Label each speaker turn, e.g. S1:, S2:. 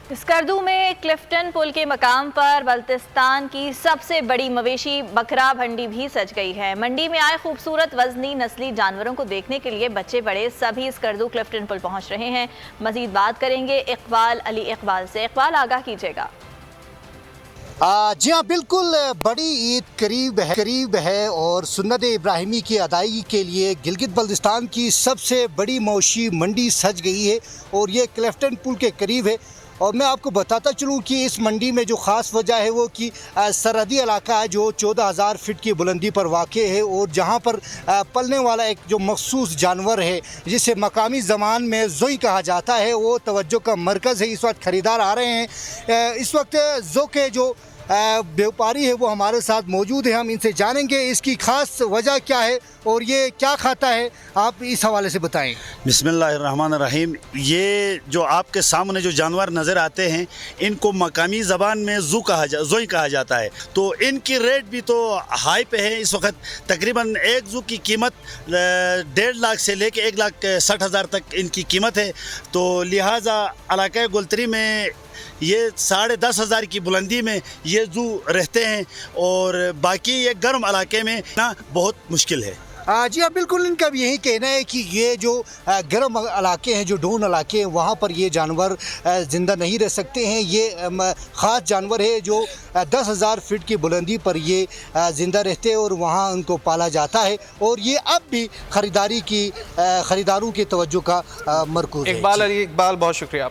S1: स्कर्दू में क्लिफ्टन पुल के मकाम पर बल्तिस्तान की सबसे बड़ी मवेशी बकरा मंडी भी सज गई है। मंडी में आए खूबसूरत वजनी नस्ली जानवरों को देखने के लिए बच्चे बड़े सभी स्कर्दू क्लिफ्टन पुल पहुंच रहे हैं। मजीद बात करेंगे इकबाल अली इकबाल से। इकबाल, आगाह कीजिएगा।
S2: जी हाँ, बिल्कुल। बड़ी ईद करीब है और सुन्नत इब्राहिमी की अदायगी के लिए गिलगित बल्तिस्तान की सबसे बड़ी मवेशी मंडी सज गई है और ये क्लिफ्टन पुल के करीब है। और मैं आपको बताता चलूँ कि इस मंडी में जो ख़ास वजह है वो कि सरहदी इलाका है जो 14,000 फीट की बुलंदी पर वाक़े है और जहाँ पर पलने वाला एक जो मखसूस जानवर है जिसे मकामी ज़बान में ज़ोई कहा जाता है, वो तवज्जो का मरकज़ है। इस वक्त ख़रीदार आ रहे हैं। इस वक्त ज़ो के जो व्यापारी है वो हमारे साथ मौजूद है। हम इनसे जानेंगे इसकी ख़ास वजह क्या है और ये क्या खाता है, आप इस हवाले से बताएं।
S3: बिस्मिल्लाहिर्रहमानिर्रहीम। ये जो आपके सामने जो जानवर नज़र आते हैं इनको मकामी ज़बान में ज़ोई कहा जाता है। तो इनकी रेट भी तो हाई पे है। इस वक्त तकरीबन एक ज़ू की कीमत 1.5 लाख से लेके 1,60,000 तक इनकी कीमत है। तो लिहाजा इलाक़े गुलतरी में ये 10,500 की बुलंदी में ये ज़ू रहते हैं और बाकी ये गर्म इलाके में ना बहुत मुश्किल है।
S2: जी हाँ, बिल्कुल। इनका भी यही कहना है कि ये जो गर्म इलाके हैं, जो डून इलाके हैं, वहाँ पर ये जानवर ज़िंदा नहीं रह सकते हैं। ये ख़ास जानवर है जो 10,000 फीट की बुलंदी पर ये ज़िंदा रहते हैं और वहाँ उनको पाला जाता है और ये अब भी ख़रीदारों की तवज्जो का मरकूज़ है।
S4: इकबाल, बहुत शुक्रिया।